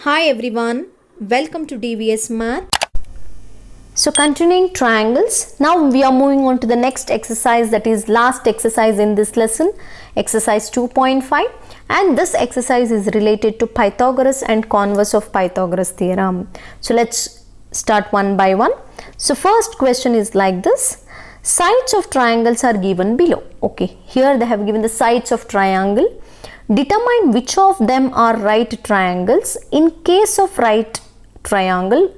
Hi everyone, welcome to DVS Math. So continuing triangles, now we are moving on to the next exercise, that is last exercise in this lesson, exercise 2.5, and this exercise is related to Pythagoras and converse of Pythagoras theorem. So let's start one by one. So first question is like this: sides of triangles are given below. Okay, here they have given the sides of triangle. Determine which of them are right triangles. In case of right triangle,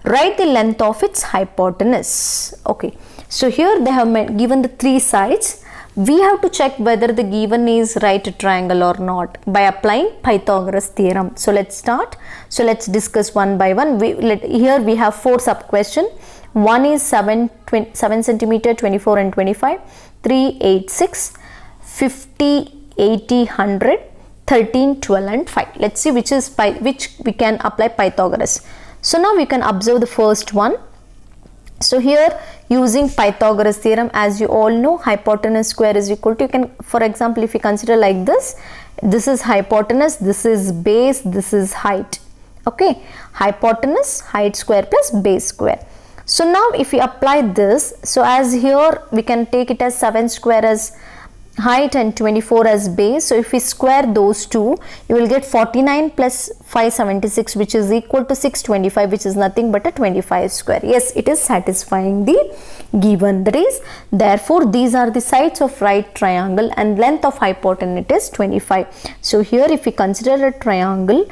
write the length of its hypotenuse. Okay, so here they have given the three sides. We have to check whether the given is right triangle or not by applying Pythagoras theorem. So let's start. So let's discuss one by one. Here we have four sub questions. One is 7 centimeter, 24 and 25, 3, 8, 6, 50, 80, 100, 13, 12 and 5. Let's see which we can apply Pythagoras. So now we can observe the first one. So here using Pythagoras theorem, as you all know, hypotenuse square is equal to, you can, for example, if you consider like this, this is hypotenuse, this is base, this is height. Okay, hypotenuse, height square plus base square. So now if we apply this, so as here we can take it as 7 square as height and 24 as base. So if we square those two, you will get 49 plus 576, which is equal to 625, which is nothing but a 25 square. Yes, it is satisfying the given. That is, therefore these are the sides of right triangle and length of hypotenuse is 25. So here if we consider a triangle,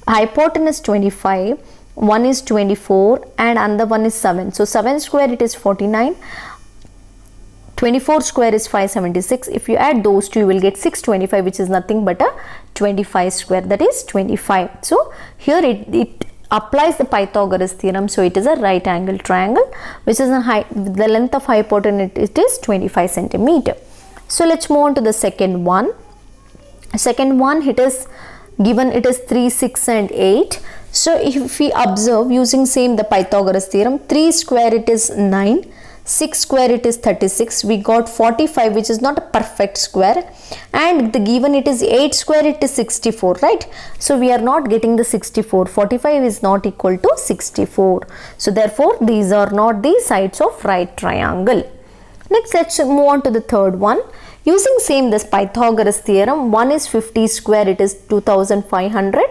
hypotenuse 25, one is 24 and another one is 7. So 7 square it is 49. 24 square is 576. If you add those two, you will get 625, which is nothing but a 25 square, that is 25. So here it applies the Pythagoras theorem. So it is a right angle triangle, which is the length of hypotenuse it is 25 centimeter. So let's move on to the second one. Second one, it is given, it is 3, 6 and 8. So if we observe using same the Pythagoras theorem, 3 square it is 9. 6 square it is 36. We got 45, which is not a perfect square, and the given it is 8 square it is 64, right? So we are not getting the 64. 45 is not equal to 64. So therefore these are not the sides of right triangle. Next, let's move on to the third one. Using same this Pythagoras theorem, one is 50 square it is 2500.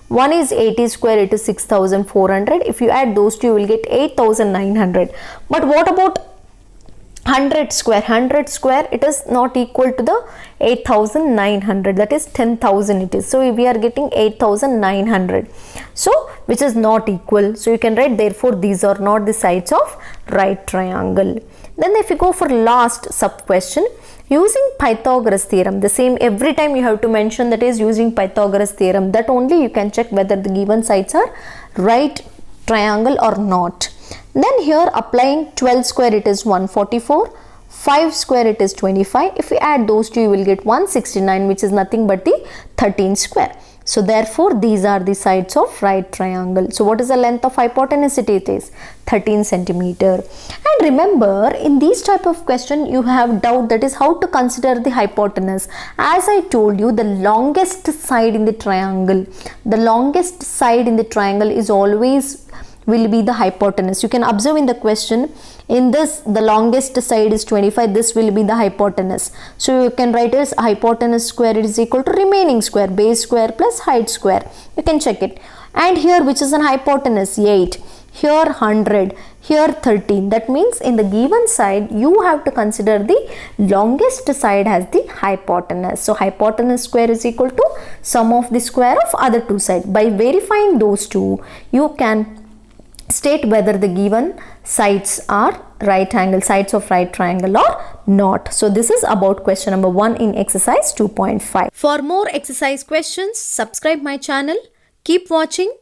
One is 80 square, it is 6400. If you add those two, you will get 8900. But what about 100 square? 100 square it is not equal to the 8900, that is 10,000 it is. So we are getting 8900. So which is not equal. So you can write, therefore these are not the sides of right triangle. Then if you go for last sub question, using Pythagoras theorem, the same every time you have to mention, that is using Pythagoras theorem, that only you can check whether the given sides are right triangle or not. Then here applying 12 square it is 144, 5 square it is 25. If we add those two, you will get 169, which is nothing but the 13 square. So therefore these are the sides of right triangle. So what is the length of hypotenuse? It is 13 centimeter. And remember, in these type of question you have doubt, that is how to consider the hypotenuse. As I told you, the longest side in the triangle, is always will be the hypotenuse. You can observe in the question, in this the longest side is 25, this will be the hypotenuse. So you can write as hypotenuse square is equal to remaining square, base square plus height square. You can check it. And here which is an hypotenuse? 8. Here 100, here 13. That means in the given side you have to consider the longest side as the hypotenuse. So hypotenuse square is equal to sum of the square of other two sides. By verifying those two, you can state whether the given sides are sides of right triangle or not. So this is about question number 1 in exercise 2.5. For more exercise questions, subscribe my channel. Keep watching.